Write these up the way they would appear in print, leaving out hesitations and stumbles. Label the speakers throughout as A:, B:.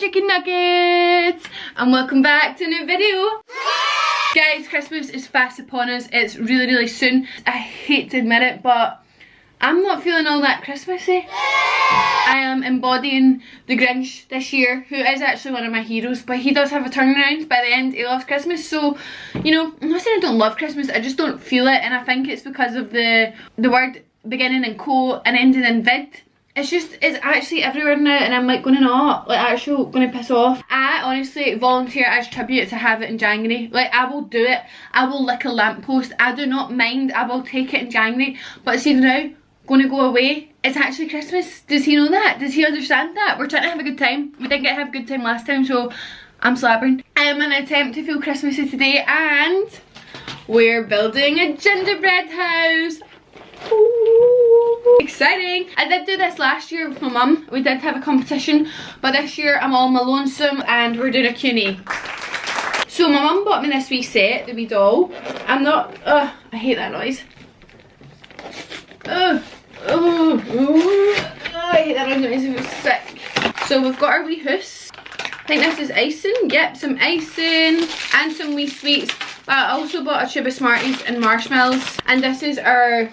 A: chicken nuggets and welcome back to a new video. Guys, Christmas is fast upon us. It's really soon. I hate to admit it, but I'm not feeling all that Christmassy. I am embodying the Grinch this year, who is actually one of my heroes, but he does have a turnaround. By the end, he loves Christmas. So, you know, I'm not saying I don't love Christmas, I just don't feel it, and I think it's because of the word beginning in co and ending in vid. It's actually everywhere now, and I'm like going like actually going to piss off. I honestly volunteer as tribute to have it in January. Like, I will do it. I will lick a lamppost. I do not mind. I will take it in January. But see now, going to go away, it's actually Christmas. Does he know that? Does he understand that? We're trying to have a good time. We didn't get to have a good time last time, so I'm slabbering. I am an attempt to feel Christmassy today, and we're building a gingerbread house. Ooh, exciting. I did do this last year with my mum. We did have a competition, but this year I'm all on my lonesome and we're doing a Q&A. So my mum bought me this wee set, the wee doll. I'm not, I hate that noise. I hate that noise, it makes me feel sick. So we've got our wee house. I think this is icing. Yep, some icing and some wee sweets. I also bought a tube of Smarties and marshmallows. And this is our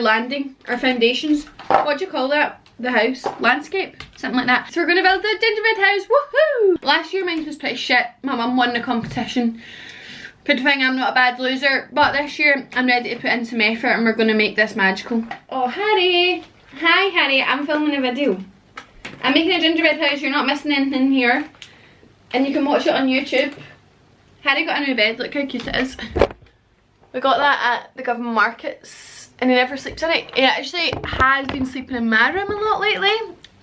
A: landing, our foundations. What do you call that? The house? Landscape? Something like that. So we're going to build a gingerbread house. Woohoo! Last year mine was pretty shit. My mum won the competition. Good thing I'm not a bad loser. But this year I'm ready to put in some effort and we're going to make this magical. Oh, Harry! Hi, Harry. I'm filming a video. I'm making a gingerbread house. You're not missing anything here. And you can watch it on YouTube. Harry got a new bed. Look how cute it is. We got that at the government markets. And he never sleeps in it. He actually has been sleeping in my room a lot lately,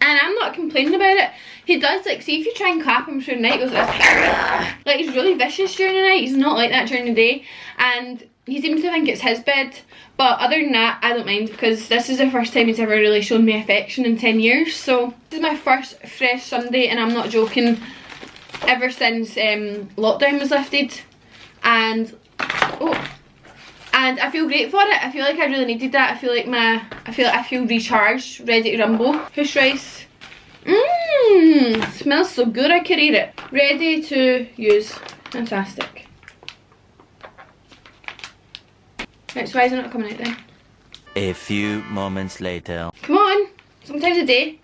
A: and I'm not complaining about it. He does, like, see if you try and clap him through the night, he goes like, he's really vicious during the night. He's not like that during the day, and he seems to think it's his bed. But other than that, I don't mind, because this is the first time he's ever really shown me affection in 10 years. So this is my first fresh Sunday, and I'm not joking, ever since lockdown was lifted. And and I feel great for it. I feel like I really needed that. I feel like I feel recharged, ready to rumble. Fish rice. Smells so good I could eat it. Ready to use. Fantastic. Right, so why is it not coming out then?
B: A few moments later.
A: Come on, sometimes a day.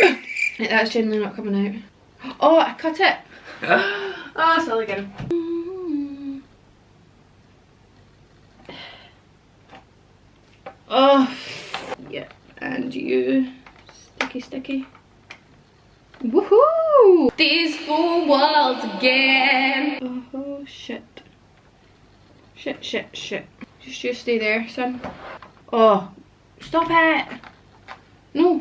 A: Right, that's generally not coming out. Oh, I cut it. Oh, silly girl. Oh, yeah, and you, sticky. Woohoo! These 4 walls again. Oh, shit. Shit. Just you stay there, son. Oh, stop it. No.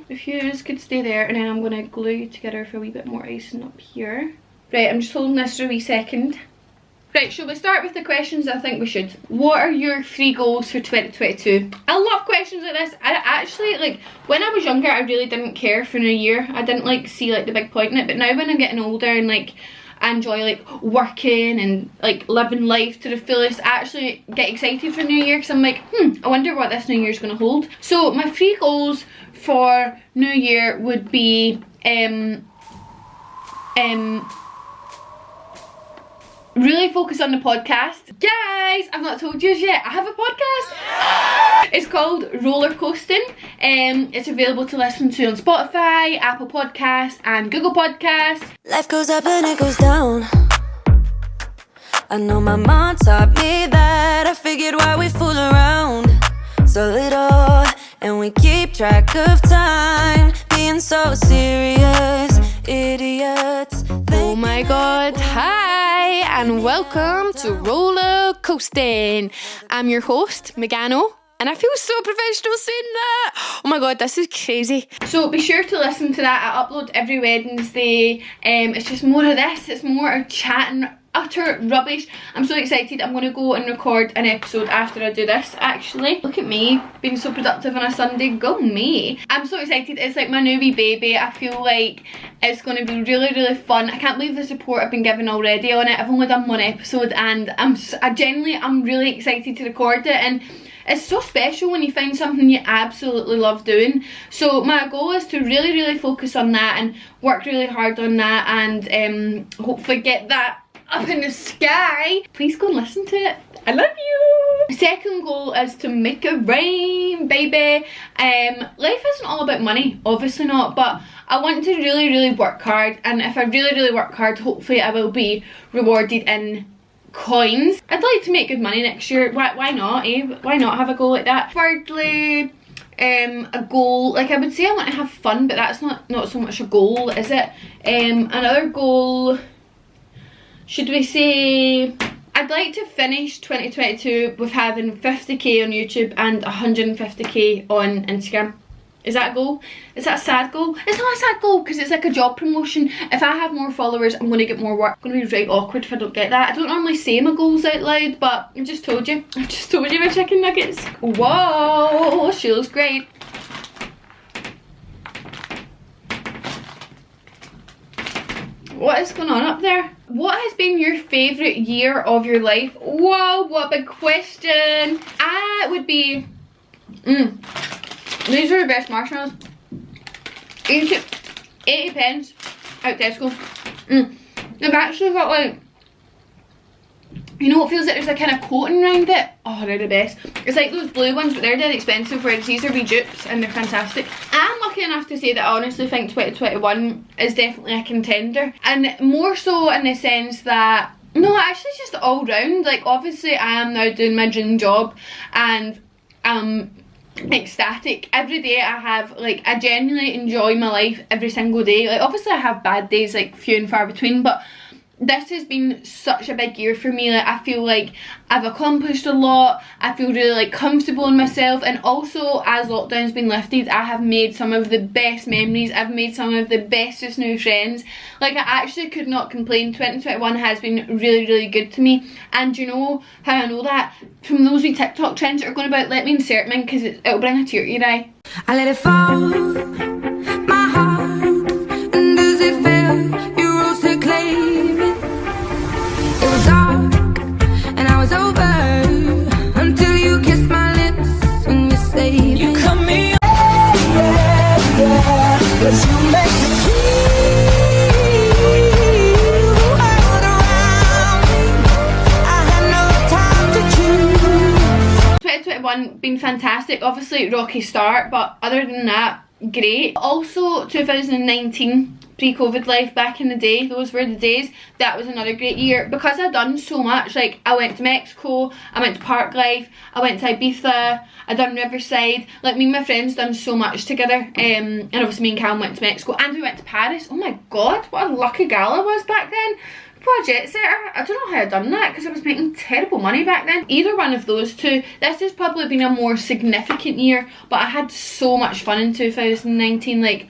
A: If you just could stay there, and then I'm gonna glue you together for a wee bit more icing up here. Right, I'm just holding this for a wee second. Right, shall we start with the questions? I think we should. What are your 3 goals for 2022? I love questions like this. I actually, like, when I was younger, I really didn't care for New Year. I didn't, like, see, like, the big point in it. But now when I'm getting older and, like, I enjoy, like, working and, like, living life to the fullest, I actually get excited for New Year, because I'm like, I wonder what this New Year's going to hold. So my 3 goals for New Year would be, really focus on the podcast. Guys, I've not told you yet, I have a podcast. It's called Roller Coasting. It's available to listen to on Spotify, Apple Podcasts and Google Podcasts.
C: Life goes up and it goes down. I know my mom taught me that. I figured why we fool around so little, and we keep track of time, being so serious, idiots.
A: Oh my god, hi and welcome to Roller Coasting. I'm your host, Megano, and I feel so professional saying that. Oh my god, this is crazy. So be sure to listen to that. I upload every Wednesday. It's just more of this. It's more of chatting utter rubbish. I'm so excited. I'm going to go and record an episode after I do this, actually. Look at me being so productive on a Sunday. Go me. I'm so excited. It's like my new wee baby. I feel like it's going to be really, really fun. I can't believe the support I've been given already on it. I've only done one episode and I'm really excited to record it, and it's so special when you find something you absolutely love doing. So my goal is to really, really focus on that and work really hard on that, and hopefully get that up in the sky. Please go and listen to it. I love you. Second goal is to make it rain, baby. Life isn't all about money, obviously not, but I want to really, really work hard, and if I really, really work hard, hopefully I will be rewarded in coins. I'd like to make good money next year. Why not, eh? Why not have a goal like that? Thirdly, a goal, like I would say I want to have fun, but that's not so much a goal, is it? Another goal, should we say, I'd like to finish 2022 with having 50k on YouTube and 150k on Instagram. Is that a goal? Is that a sad goal? It's not a sad goal because it's like a job promotion. If I have more followers, I'm going to get more work. It's going to be right awkward if I don't get that. I don't normally say my goals out loud, but I just told you. I just told you my chicken nuggets. Whoa, she looks great. What is going on up there? What has been your favourite year of your life? Whoa, what a big question. It would be... These are the best marshmallows. 80 pence out Tesco. They've actually got like, you know, it feels like there's a kind of coating around it. Oh, they're the best. It's like those blue ones, but they're dead expensive, whereas these are wee dupes and they're fantastic. I'm lucky enough to say that I honestly think 2021 is definitely a contender, and more so in the sense that, no, actually it's just all round. Like obviously I am now doing my dream job, and ecstatic every day. I have, like, I genuinely enjoy my life every single day. Like obviously I have bad days, like few and far between, but this has been such a big year for me. Like I feel like I've accomplished a lot. I feel really like comfortable in myself, and also as lockdown's been lifted, I have made some of the best memories. I've made some of the bestest new friends. Like I actually could not complain. 2021 has been really, really good to me, and you know how I know that? From those wee TikTok trends that are going about. Let me insert mine because it'll bring a tear to your eye.
C: I let it fall, my heart, and does it feel you rose to claim it? It was dark, and I was over, until you kissed my lips and you said you cut me off. Yeah, 'cause you make me feel all around me. I had no time to choose.
A: 2021 been fantastic. Obviously rocky start, but other than that, great. Also 2019, pre-COVID life back in the day, those were the days. That was another great year because I've done so much. Like I went to Mexico, I went to Park Life, I went to Ibiza, I done Riverside. Like me and my friends done so much together, and obviously me and Callum went to Mexico, and we went to Paris. Oh my god, what a lucky gal I was back then. What a jet setter. I don't know how I done that because I was making terrible money back then. Either one of those two. This has probably been a more significant year, but I had so much fun in 2019. Like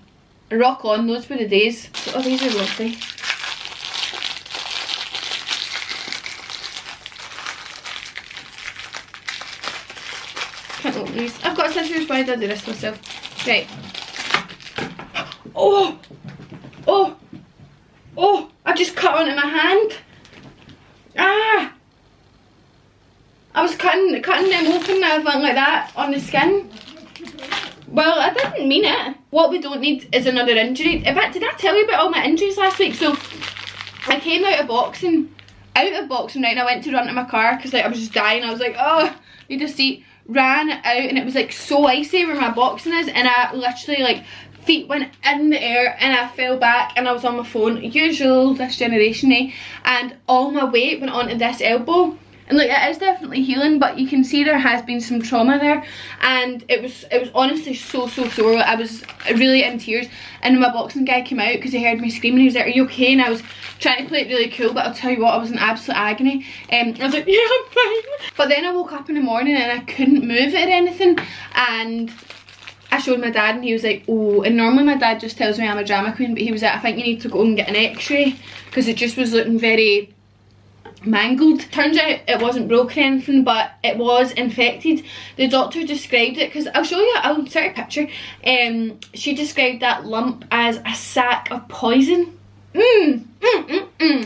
A: rock on, those were the days. Oh, these are lovely. Can't open these. I've got scissors. Why did I do this myself? Right. Oh! Oh! Oh! I just cut onto my hand. Ah! I was cutting them open and everything like that on the skin. Well, I didn't mean it. What we don't need is another injury. In fact, did I tell you about all my injuries last week? So I came out of boxing right, and I went to run to my car because like I was just dying. I was like, oh, need a seat. Ran out, and it was like so icy where my boxing is, and I literally like feet went in the air and I fell back and I was on my phone. Usual this generation, eh? And all my weight went onto this elbow. And like it is definitely healing, but you can see there has been some trauma there, and it was honestly so sore. I was really in tears, and my boxing guy came out because he heard me screaming. He was like, "Are you okay?" And I was trying to play it really cool, but I'll tell you what, I was in absolute agony. I was like, "Yeah, I'm fine." But then I woke up in the morning and I couldn't move it or anything, and I showed my dad and he was like, oh, and normally my dad just tells me I'm a drama queen, but he was like, I think you need to go and get an x-ray because it just was looking very mangled. Turns out it wasn't broken or anything, but it was infected. The doctor described it, because I'll show you, I'll insert a picture. She described that lump as a sack of poison.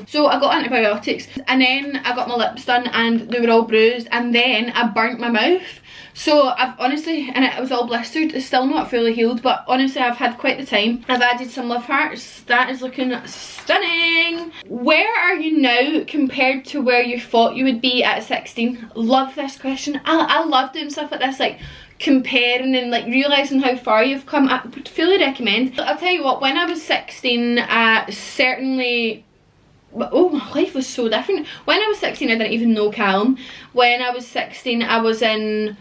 A: So I got antibiotics, and then I got my lips done and they were all bruised, and then I burnt my mouth. So I've honestly, and it was all blistered, it's still not fully healed, but honestly I've had quite the time. I've added some love hearts. That is looking stunning. Where are you now compared to where you thought you would be at 16? Love this question. I love doing stuff like this, like comparing and like realising how far you've come. I would fully recommend. I'll tell you what, when I was 16, certainly, oh, my life was so different. When I was 16 I didn't even know Callum. When I was 16 I was in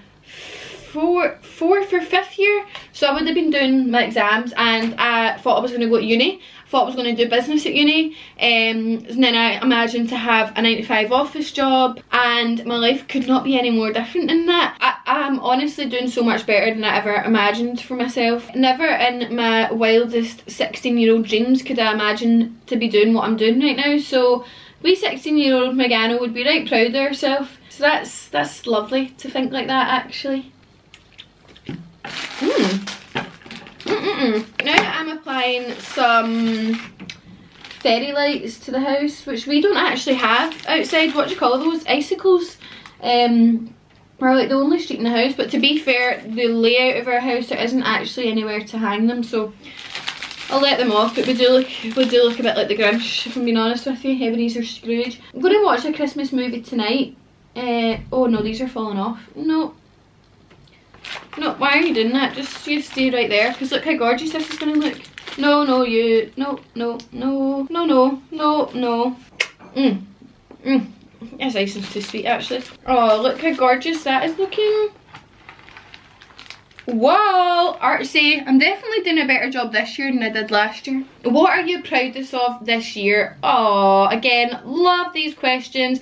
A: fourth or fifth year, so I would have been doing my exams, and I thought I was going to go to uni. I thought I was going to do business at uni, and then I imagined to have a 9-to-5 office job, and my life could not be any more different than that. I'm honestly doing so much better than I ever imagined for myself. Never in my wildest 16-year-old dreams could I imagine to be doing what I'm doing right now, so we 16-year-old Megano would be right proud of herself. So that's lovely to think like that, actually. Now I'm applying some fairy lights to the house, which we don't actually have outside. What do you call those? Icicles. We're like the only street in the house, but to be fair, the layout of our house, there isn't actually anywhere to hang them, so I'll let them off. But we do look a bit like the Grinch, if I'm being honest with you. Ebenezer Scrooge. I'm going to watch a Christmas movie tonight. Oh no, these are falling off. No, why are you doing that? Just you stay right there, because look how gorgeous this is going to look. No, you. No. This icing's too sweet, actually. Oh, look how gorgeous that is looking. Whoa, artsy. I'm definitely doing a better job this year than I did last year. What are you proudest of this year? Oh, again, love these questions.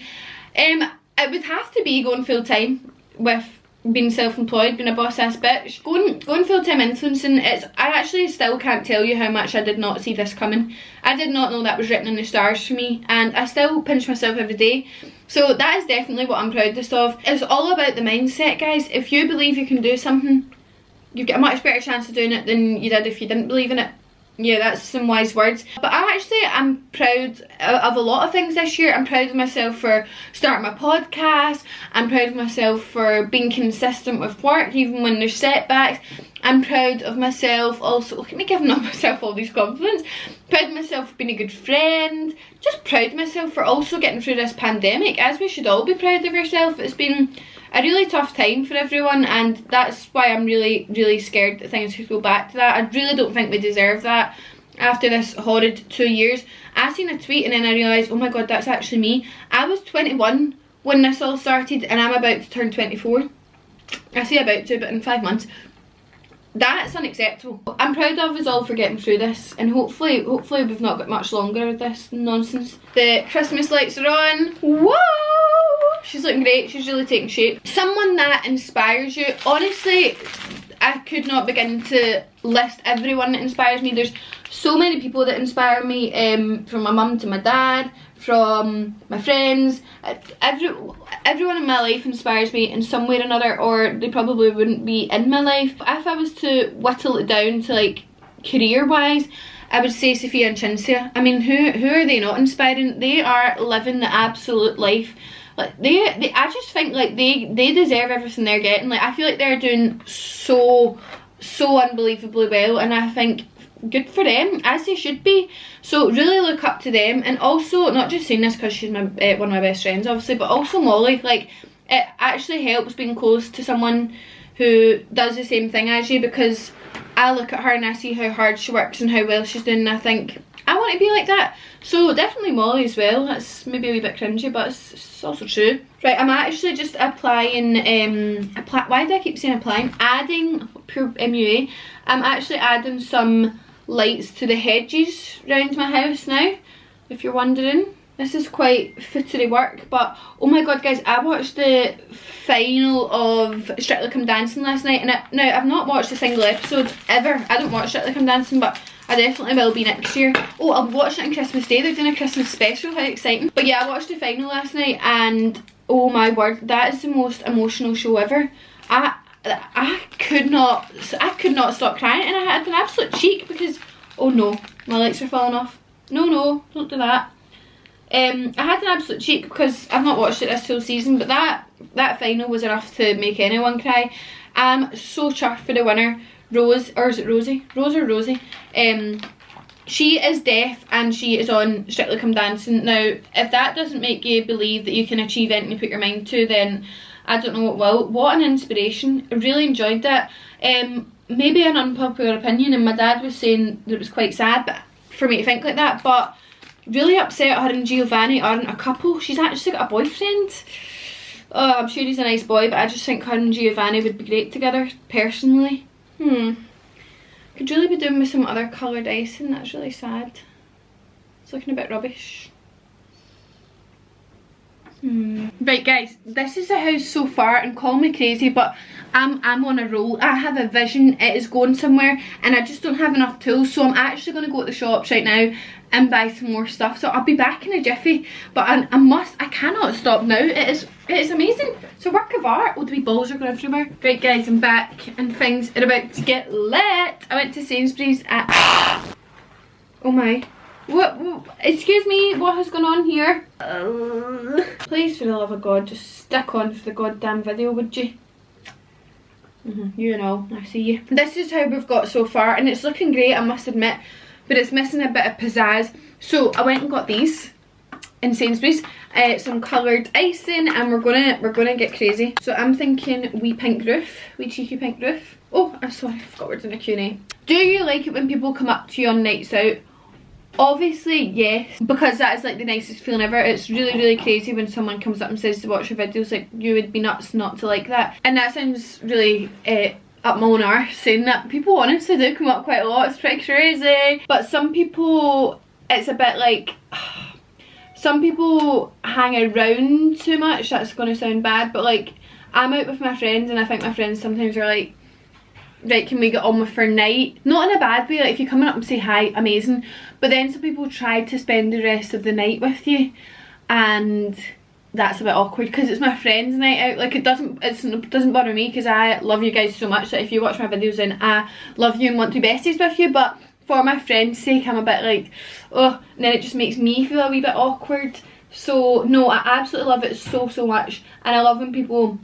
A: It would have to be going full time with being self-employed, being a boss-ass bitch. Going full-time influencing, I actually still can't tell you how much I did not see this coming. I did not know that was written in the stars for me, and I still pinch myself every day. So that is definitely what I'm proudest of. It's all about the mindset, guys. If you believe you can do something, you've got a much better chance of doing it than you did if you didn't believe in it. Yeah, that's some wise words. But I'm proud of a lot of things this year. I'm proud of myself for starting my podcast. I'm proud of myself for being consistent with work even when there's setbacks. I'm proud of myself also, look at me giving myself all these compliments. Proud of myself for being a good friend. Just proud of myself for also getting through this pandemic, as we should all be proud of ourselves. It's been a really tough time for everyone, and that's why I'm really, really scared that things could go back to that. I really don't think we deserve that after this horrid 2 years. I seen a tweet and then I realised, oh my god, that's actually me. I was 21 when this all started, and I'm about to turn 24. I say about to, but in 5 months. That's unacceptable. I'm proud of us all for getting through this, and hopefully we've not got much longer of this nonsense. The Christmas lights are on. Whoa! She's looking great. She's really taking shape. Someone that inspires you. Honestly, I could not begin to list everyone that inspires me. There's so many people that inspire me, from my mum to my dad, from my friends. Everyone in my life inspires me in some way or another, or they probably wouldn't be in my life. If I was to whittle it down to like career wise, I would say Sophia and Chinsia. I mean, who are they not inspiring? They are living the absolute life. Like I just think like they deserve everything they're getting. Like I feel like they're doing so unbelievably well, and I think good for them, as they should be. So really look up to them. And also, not just saying this because she's my one of my best friends obviously, but also Molly. Like it actually helps being close to someone who does the same thing as you, because I look at her and I see how hard she works and how well she's doing, and I think I want to be like that. So definitely Molly as well. That's maybe a wee bit cringy, but it's also true. Right, I'm actually just applying, why do I keep saying applying? Adding, pure MUA, I'm actually adding some lights to the hedges around my house now, if you're wondering. This is quite footery work, but oh my god guys, I watched the final of Strictly Come Dancing last night, and now I've not watched a single episode ever. I don't watch Strictly Come Dancing, but I definitely will be next year. Oh, I'll be watching it on Christmas Day. They're doing a Christmas special, how exciting. But yeah, I watched the final last night and oh my word, that is the most emotional show ever. I could not stop crying, and I had an absolute cheek because, oh no, my lights are falling off. No, don't do that. I had an absolute cheek because I've not watched it this whole season, but that final was enough to make anyone cry. I'm so chuffed for the winner, Rose, or is it Rosie? Rose or Rosie? She is deaf and she is on Strictly Come Dancing. Now, if that doesn't make you believe that you can achieve anything you put your mind to, then I don't know what will. What an inspiration. I really enjoyed it. Maybe an unpopular opinion, and my dad was saying that it was quite sad for me to think like that, but really upset her and Giovanni aren't a couple. She's actually got a boyfriend. Oh, I'm sure he's a nice boy, but I just think her and Giovanni would be great together, personally. Could really be doing with some other coloured icing. That's really sad. It's looking a bit rubbish. Right guys, this is the house so far, and call me crazy, but I'm on a roll. I have a vision, it is going somewhere, and I just don't have enough tools, so I'm actually going to go to the shops right now and buy some more stuff. So I'll be back in a jiffy, but I cannot stop now. It is amazing. It's a work of art. Oh, the wee balls are going everywhere. Right guys, I'm back and things are about to get lit. I went to Sainsbury's at oh my, what excuse me, what has gone on here? Please, for the love of God, just stick on for the goddamn video, would you? You know, I see you. This is how we've got so far, and it's looking great, I must admit, but it's missing a bit of pizzazz. So I went and got these in Sainsbury's, some coloured icing, and we're gonna get crazy. So I'm thinking wee pink roof, wee cheeky pink roof. Oh, I'm sorry, I forgot we're doing a Q&A. Do you like it when people come up to you on nights out? Obviously yes, because that is like the nicest feeling ever. It's really crazy when someone comes up and says to watch your videos. Like, you would be nuts not to like that. And that sounds really up my own arse saying that. People honestly do come up quite a lot. It's pretty crazy. But some people, it's a bit like, some people hang around too much. That's going to sound bad, but like, I'm out with my friends and I think my friends sometimes are like, right, can we get on with our night? Not in a bad way, like if you come up and say hi, amazing. But then some people try to spend the rest of the night with you, and that's a bit awkward because it's my friend's night out. Like, it doesn't bother me because I love you guys so much that if you watch my videos then I love you and want to be besties with you. But for my friend's sake, I'm a bit like, oh, and then it just makes me feel a wee bit awkward. So no, I absolutely love it so much, and I love when people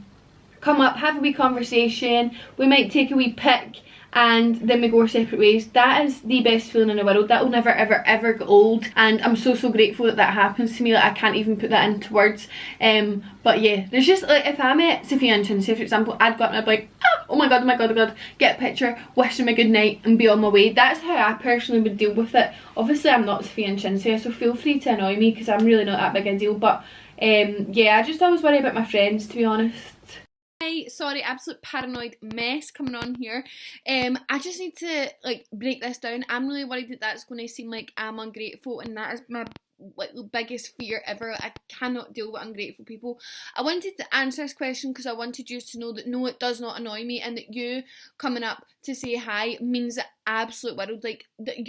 A: come up, have a wee conversation, we might take a wee pic, and then we go our separate ways. That is the best feeling in the world. That will never ever get old, and I'm so grateful that that happens to me. Like, I can't even put that into words. But yeah, there's just like, if I met Sophia and Chincy, for example, I'd go up and I'd be like, oh my god, get a picture, wish them a good night and be on my way. That's how I personally would deal with it. Obviously I'm not Sophia and Chincy, so feel free to annoy me because I'm really not that big a deal. But yeah, I just always worry about my friends, to be honest. Sorry, absolute paranoid mess coming on here. I just need to like break this down. I'm really worried that that's going to seem like I'm ungrateful, and that is my like the biggest fear ever. I cannot deal with ungrateful people. I wanted to answer this question because I wanted you to know that no, it does not annoy me, and that you coming up to say hi means the absolute world. Like, that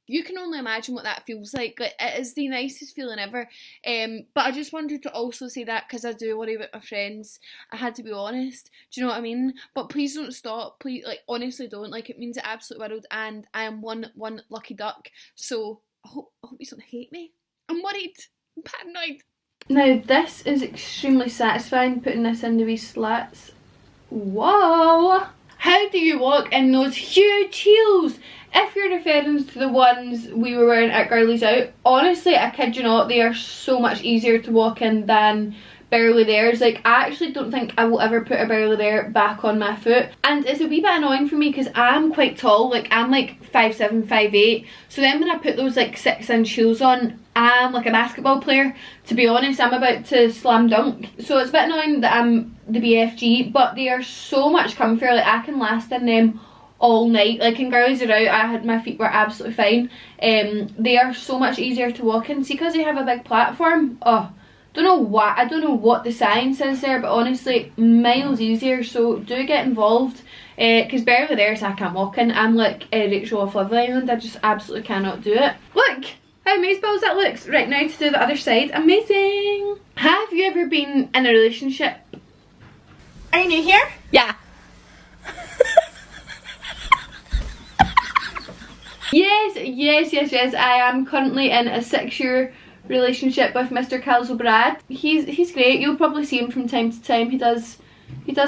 A: you can only imagine what that feels like. Like, it is the nicest feeling ever. But I just wanted to also say that because I do worry about my friends. I had to be honest. Do you know what I mean? But please don't stop. Please, like, honestly don't. Like, it means the absolute world, and I am one lucky duck. So I hope you don't hate me. I'm worried. I'm paranoid. Now this is extremely satisfying, putting this in the wee slats. Whoa! How do you walk in those huge heels? If you're referring to the ones we were wearing at Girlies Out, honestly, I kid you not, they are so much easier to walk in than Barely Theirs. Like, I actually don't think I will ever put a Barely There back on my foot, and it's a wee bit annoying for me because I'm quite tall. Like, I'm like 5'7", 5'8", so then when I put those like 6-inch heels on, I'm like a basketball player. To be honest, I'm about to slam dunk, so it's a bit annoying that I'm the BFG, but they are so much comfier. Like, I can last in them all night. Like, in Girlies Are Out, my feet were absolutely fine. They are so much easier to walk in. See, because they have a big platform, oh, Don't know why, I don't know what the science is there, but honestly, miles easier. So do get involved, because barely there, so I can't walk in. I'm like Rachel off Love Island. I just absolutely cannot do it. Look how amazeballs that looks. Right, now to do the other side. Amazing. Have you ever been in a relationship?
D: Are you new here?
A: Yeah. Yes. I am currently in a 6-year relationship with Mr. Gingerbread. He's great. You'll probably see him from time to time. He does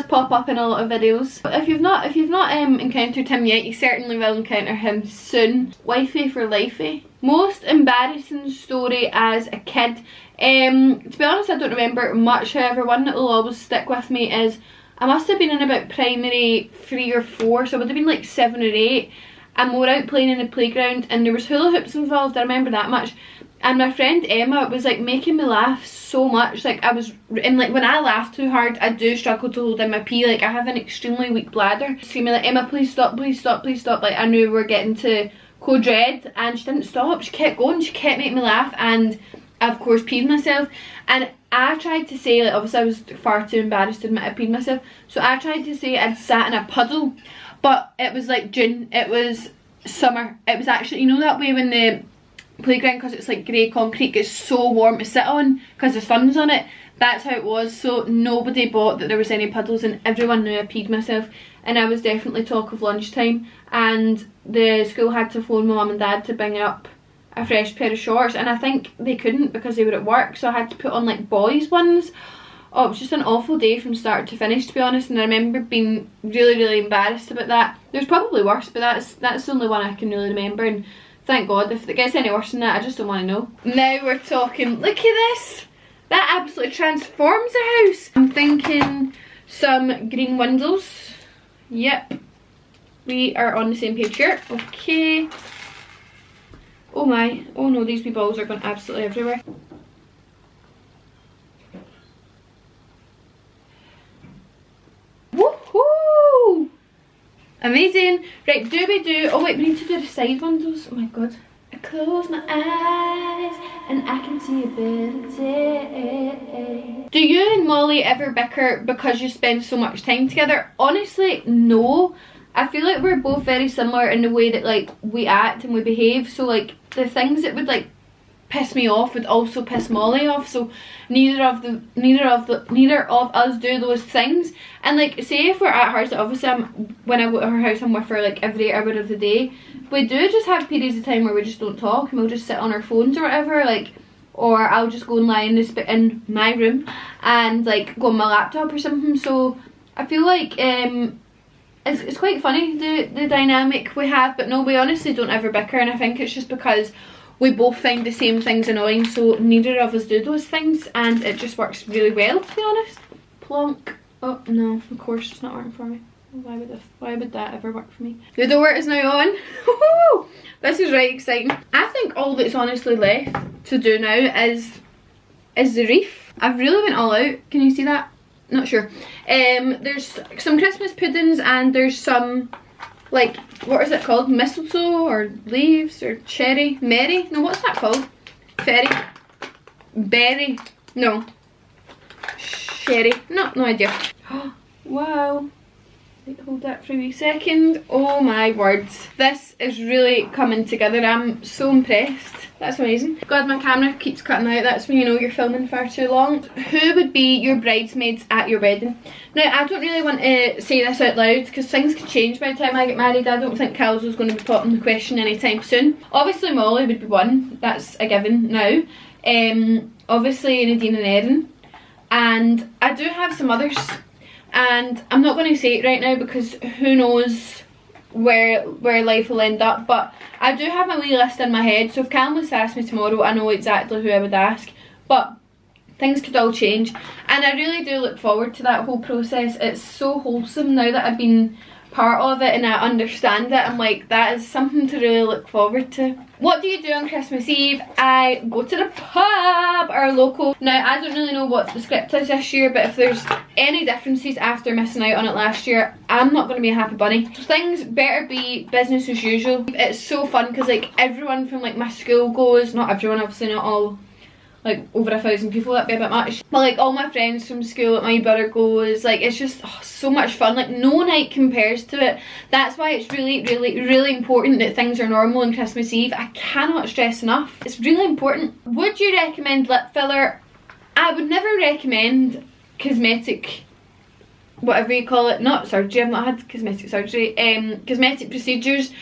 A: pop up in a lot of videos. But if you've not encountered him yet, you certainly will encounter him soon. Wifey for lifey. Most embarrassing story as a kid. To be honest, I don't remember much. However, one that will always stick with me is I must have been in about primary 3 or 4, so I would have been like 7 or 8. And we were out playing in the playground and there was hula hoops involved. I remember that much. And my friend Emma was like making me laugh so much. Like I was, and like when I laugh too hard, I do struggle to hold in my pee. Like I have an extremely weak bladder. Screaming like, Emma, please stop, please stop, please stop. Like I knew we were getting to code red, and she didn't stop. She kept going, she kept making me laugh, and I of course peed myself. And I tried to say, like obviously I was far too embarrassed to admit I peed myself. So I tried to say I'd sat in a puddle, but it was like June, it was summer. It was actually, you know that way when the playground, because it's like grey concrete, gets so warm to sit on because the sun's on it. That's how it was. So nobody bought that there was any puddles, and everyone knew I peed myself, and I was definitely talk of lunchtime, and the school had to phone my mum and dad to bring up a fresh pair of shorts, and I think they couldn't because they were at work, so I had to put on like boys ones. Oh, it was just an awful day from start to finish, to be honest, and I remember being really embarrassed about that. There's probably worse, but that's the only one I can really remember, and thank God. If it gets any worse than that, I just don't want to know. Now we're talking. Look at this. That absolutely transforms the house. I'm thinking some green windows. Yep. We are on the same page here. Okay. Oh my. Oh no, these wee balls are going absolutely everywhere. Woohoo! Amazing. Right, do we do... Oh wait, we need to do the side windows. Oh my god. I close my eyes and I can see a better day. Do you and Molly ever bicker because you spend so much time together? Honestly, no. I feel like we're both very similar in the way that like we act and we behave. So like the things that would like piss me off would also piss Molly off. So neither of us do those things. And like say if we're at hers, obviously when I go to her house I'm with her like every hour of the day. We do just have periods of time where we just don't talk and we'll just sit on our phones or whatever, like, or I'll just go and lie in my room and like go on my laptop or something. So I feel like it's quite funny the dynamic we have, but no, we honestly don't ever bicker, and I think it's just because we both find the same things annoying, so neither of us do those things, and it just works really well, to be honest. Plonk. Oh no, of course it's not working for me. Why would that ever work for me? The door is now on. This is right exciting. I think all that's honestly left to do now is the wreath. I've really went all out. Can you see that? Not sure. There's some Christmas puddings and there's some, like, what is it called? Mistletoe or leaves or cherry? Merry? No, what's that called? Fairy? Berry? No. Sherry? No idea. Wow. Wait, hold that for a wee second. Oh my words. This is really coming together. I'm so impressed. That's amazing. God, my camera keeps cutting out. That's when you know you're filming far too long. Who would be your bridesmaids at your wedding? Now, I don't really want to say this out loud because things could change by the time I get married. I don't think Cal's is going to be popping the question anytime soon. Obviously, Molly would be one. That's a given now. Obviously, Nadine and Erin. And I do have some others. And I'm not going to say it right now because who knows where life will end up, but I do have my wee list in my head, so if Callum was to ask me tomorrow, I know exactly who I would ask, but things could all change, and I really do look forward to that whole process. It's so wholesome now that I've been part of it and I understand it. I'm like, that is something to really look forward to. What do you do on Christmas Eve? I go to the pub, our local. Now, I don't really know what the script is this year, but if there's any differences after missing out on it last year, I'm not going to be a happy bunny. Things better be business as usual. It's so fun because like everyone from like my school goes, not everyone, obviously not all like over 1,000 people, that'd be a bit much. But like all my friends from school, my brother goes, like it's just so much fun. Like no night compares to it. That's why it's really important that things are normal on Christmas Eve. I cannot stress enough. It's really important. Would you recommend lip filler? I would never recommend cosmetic, whatever you call it, not surgery, I've not had cosmetic surgery, cosmetic procedures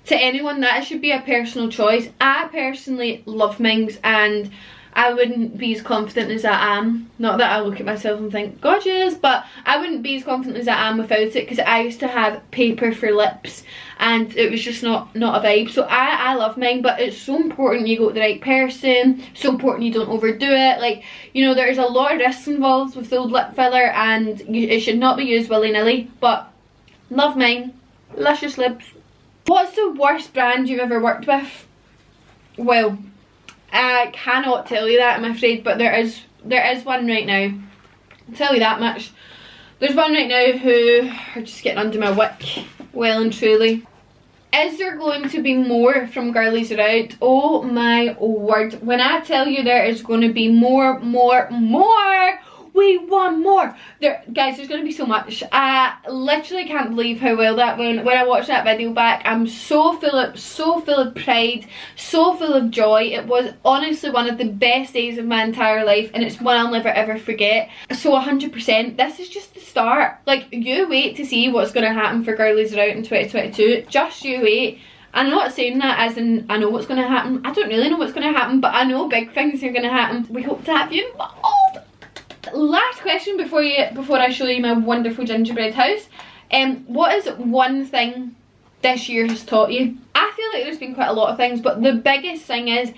A: to anyone. That should be a personal choice. I personally love mines and I wouldn't be as confident as I am. Not that I look at myself and think gorgeous, but I wouldn't be as confident as I am without it, because I used to have paper for lips and it was just not a vibe. So I love mine, but it's so important you go to the right person, so important you don't overdo it. Like, you know, there's a lot of risks involved with the old lip filler and it should not be used willy-nilly, but love mine. Luscious lips. What's the worst brand you've ever worked with? Well, I cannot tell you that, I'm afraid, but there is one right now. I'll tell you that much. There's one right now who are just getting under my wick, well and truly. Is there going to be more from Girlies Are Out? Oh my word. When I tell you there is going to be more, we want more. Guys, there's going to be so much. I literally can't believe how well that went. When I watched that video back, I'm so full of pride, so full of joy. It was honestly one of the best days of my entire life, and it's one I'll never ever forget. So 100%, this is just the start. Like, you wait to see what's going to happen for Girlies Are Out in 2022. Just you wait. I'm not saying that as in I know what's going to happen. I don't really know what's going to happen, but I know big things are going to happen. We hope to have you involved. Last question before I show you my wonderful gingerbread house. What is one thing this year has taught you? I feel like there's been quite a lot of things, but the biggest thing is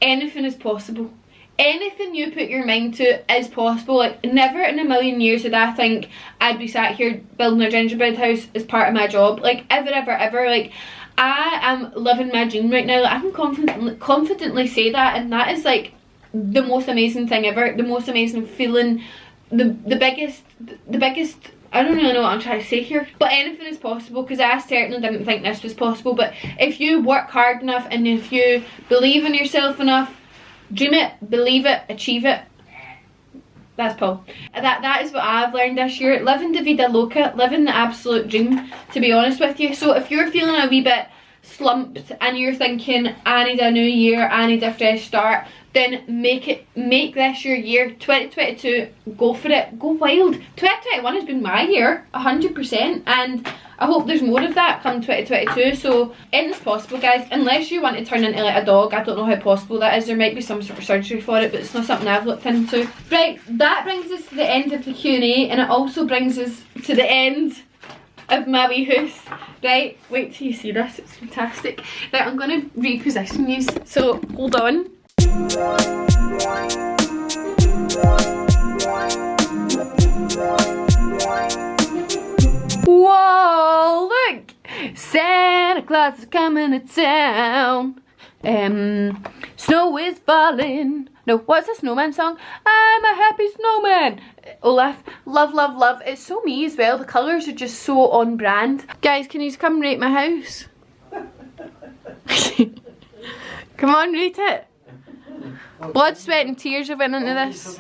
A: anything is possible. Anything you put your mind to is possible. Like, never in a million years did I think I'd be sat here building a gingerbread house as part of my job. Like, ever. Like, I am living my dream right now. Like, I can confidently say that, and that is like the most amazing thing ever, the most amazing feeling, the biggest, I don't really know what I'm trying to say here, but anything is possible, because I certainly didn't think this was possible. But if you work hard enough and if you believe in yourself enough, dream it, believe it, achieve it. That's Paul. That is what I've learned this year. Living the vida loca, living the absolute dream, to be honest with you. So if you're feeling a wee bit slumped and you're thinking, I need a new year, I need a fresh start, then make this your year. 2022, go for it, go wild. 2021 has been my year, 100%, and I hope there's more of that come 2022. So anything's possible, guys, unless you want to turn into like a dog. I don't know how possible that is. There might be some sort of surgery for it, but it's not something I've looked into. Right, that brings us to the end of the Q&A, and it also brings us to the end of my wee house. Right, wait till you see this, it's fantastic. Right, I'm going to reposition you, so hold on. Whoa, look! Santa Claus is coming to town. Snow is falling. No, what's a snowman song? I'm a happy snowman. Olaf, love. It's so me as well. The colours are just so on brand. Guys, can you come rate my house? Come on, rate it. Blood, sweat and tears have went into this.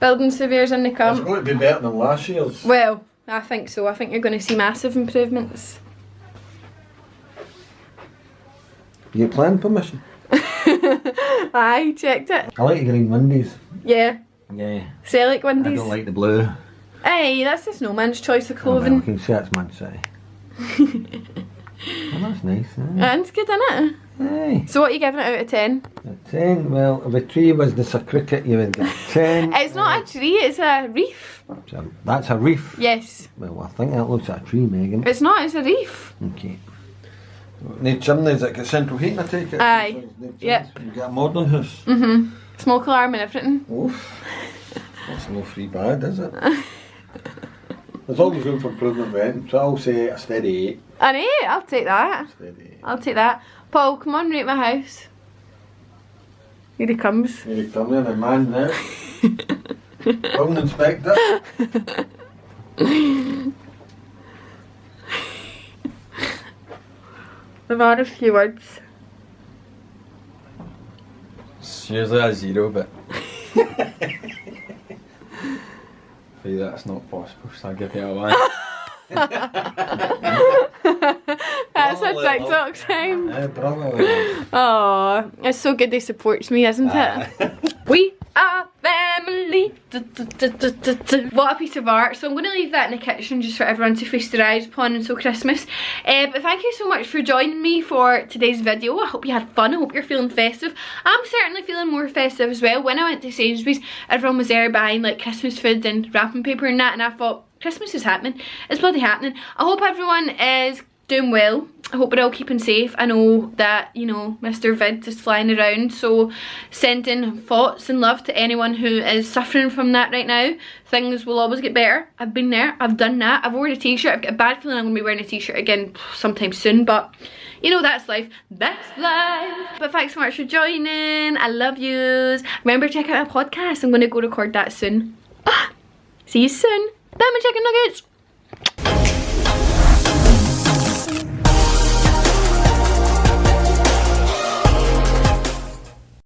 A: Building surveyors in the camp.
E: It's going to be better than last year's.
A: Well, I think so. I think you're going to see massive improvements.
E: You planning permission?
A: I checked it.
E: I like the green windies.
A: Yeah.
E: Yeah.
A: Celic windies.
E: I don't like the blue.
A: Hey, that's the snowman's choice of
E: Oh,
A: clothing.
E: well, I can see it's Man City. Well, that's nice, eh?
A: And it's good, isn't it?
E: Aye.
A: So what are you giving it out of 10?
E: A 10, well, if a tree was the cricket, you would get 10.
A: It's not a tree, it's a reef.
E: So that's a reef?
A: Yes.
E: Well, I think that looks like a tree, Megan.
A: It's not, it's a reef.
E: Okay. Need chimneys that get central heating, I take it?
A: Aye. Yep.
E: You get a modern house?
A: Smoke alarm and everything.
E: Oof. That's no free bad, is it? There's always room for improvement, Ben, so I'll say a steady 8.
A: An 8, I'll take that.
E: Steady 8.
A: I'll take that. Paul, come on, rate my house. Here he comes.
E: Here he comes in, a man now. Building inspector.
A: I've had a few words.
E: It's usually a 0, but that's not possible, so I'll give you a 1.
A: That's a TikTok time.
E: Brother.
A: Oh, it's so good they supports me, isn't it? We are family. What a piece of art. So I'm going to leave that in the kitchen just for everyone to feast their eyes upon until Christmas. But thank you so much for joining me for today's video. I hope you had fun. I hope you're feeling festive. I'm certainly feeling more festive as well. When I went to Sainsbury's, everyone was there buying like Christmas food and wrapping paper and that, and I thought, Christmas is happening. It's bloody happening. I hope everyone is doing well. I hope we're all keeping safe. I know that, you know, Mr. Vid is flying around, so sending thoughts and love to anyone who is suffering from that right now. Things will always get better. I've been there, I've done that. I've worn a t-shirt. I've got a bad feeling I'm going to be wearing a t-shirt again sometime soon, but you know, that's life. That's life. But thanks so much for joining. I love yous. Remember to check out my podcast. I'm going to go record that soon. See you soon. Bye, my chicken nuggets.